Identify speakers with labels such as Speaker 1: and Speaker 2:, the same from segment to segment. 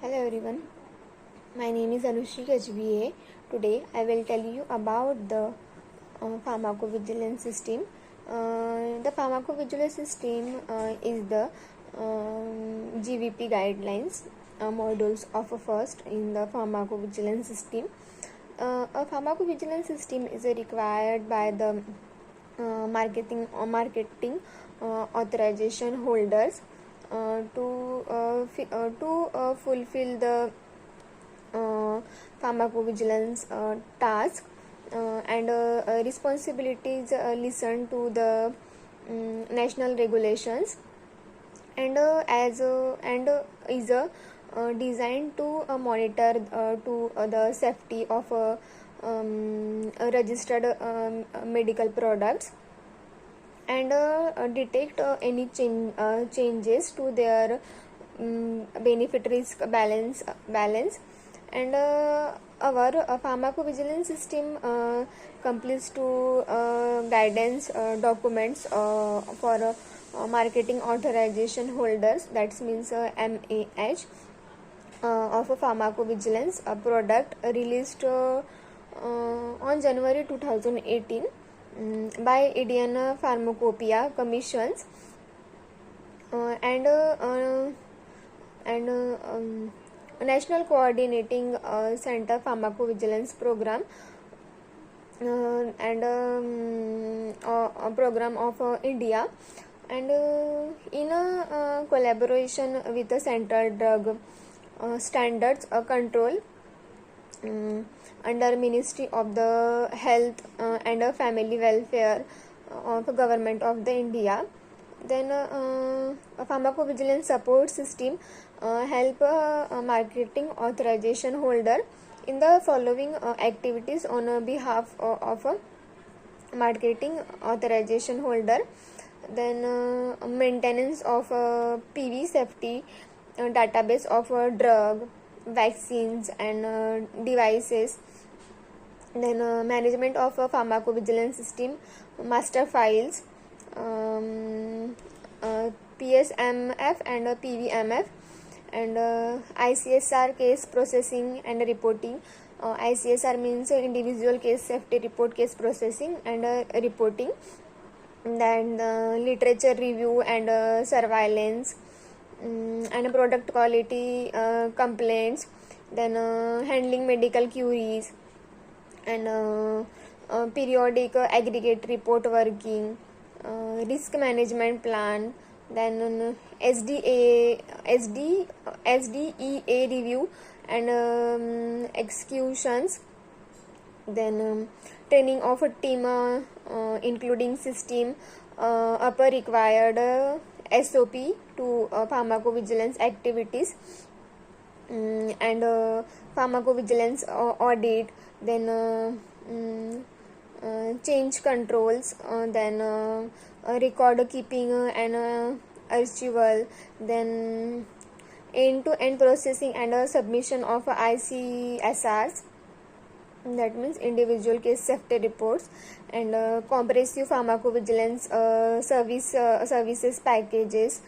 Speaker 1: Hello everyone, my name is Anushri HBA. Today I will tell you about the pharmacovigilance system. The pharmacovigilance system is the GVP guidelines modules of a first in the pharmacovigilance system. A pharmacovigilance system is required by the marketing authorization holders to fulfill the pharmacovigilance task and responsibilities listen to the national regulations and is designed to monitor to the safety of registered medical products and detect any changes to their benefit risk balance and our pharmacovigilance system completes to guidance documents for marketing authorization holders, that means MAH of a pharmacovigilance product released on January 2018 by Indian Pharmacopoeia Commissions and National Coordinating Center Pharmacovigilance Program and a program of India and in a collaboration with the Central Drug Standards Control under Ministry of the Health and Family Welfare of Government of the India. Then a pharmacovigilance support system help marketing authorization holder in the following activities on behalf of a marketing authorization holder. Then maintenance of PV safety database of drug, vaccines and devices. Then management of pharmacovigilance system master files, PSMF and PVMF, and ICSR case processing and reporting. ICSR means individual case safety report, case processing and reporting. Then literature review and surveillance and product quality complaints. Then handling medical queries and periodic aggregate report working, risk management plan. Then SDEA review and executions. Then training of a team including system upper required SOP to pharmacovigilance activities and pharmacovigilance audit. Then change controls, then record keeping and archival. Then end-to-end processing and submission of ICSRs, that means individual case safety reports, and comprehensive pharmacovigilance services packages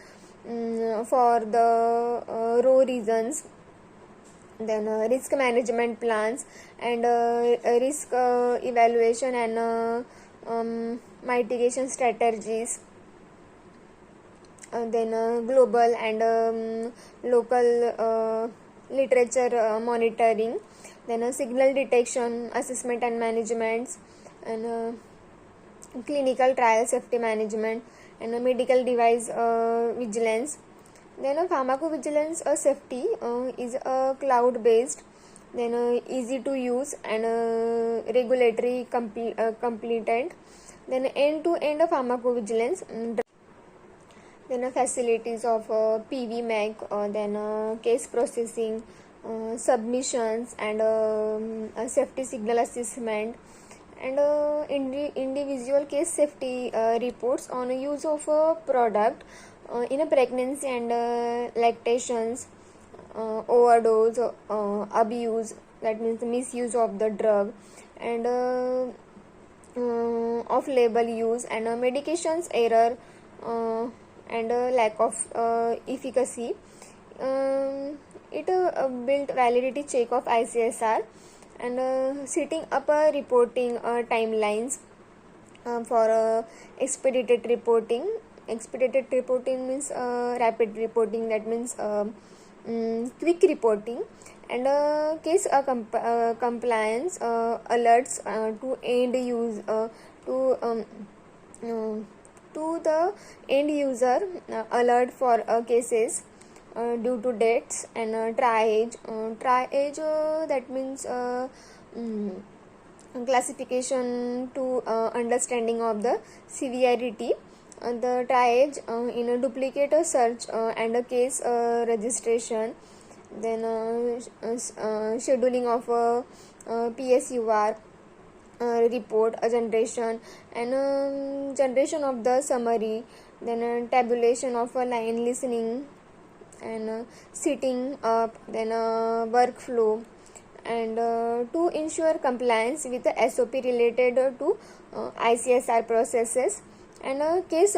Speaker 1: for the raw reasons. Then risk management plans and risk evaluation and mitigation strategies. Then global and local literature monitoring. Then signal detection, assessment and management, and clinical trial safety management, and medical device vigilance. Then pharmacovigilance safety is cloud based, then easy to use and regulatory compliant. Then end to end pharmacovigilance. Then facilities of PVMAC, then case processing, submissions and safety signal assessment, and individual case safety reports on use of a product in a pregnancy and lactations, overdose, abuse, that means the misuse of the drug, and off-label use and medications error and lack of efficacy. it built validity check of ICSR and setting up reporting timelines for expedited reporting. Expedited reporting means rapid reporting, that means quick reporting, and case compliance alerts to end use to to the end user, alert for cases due to dates, and triage. Triage, that means classification to understanding of the severity. The triage in a duplicate search and a case registration, then scheduling of PSUR report generation, and generation of the summary, then tabulation of a line listening, and setting up, then workflow, and to ensure compliance with the SOP related to ICSR processes, and case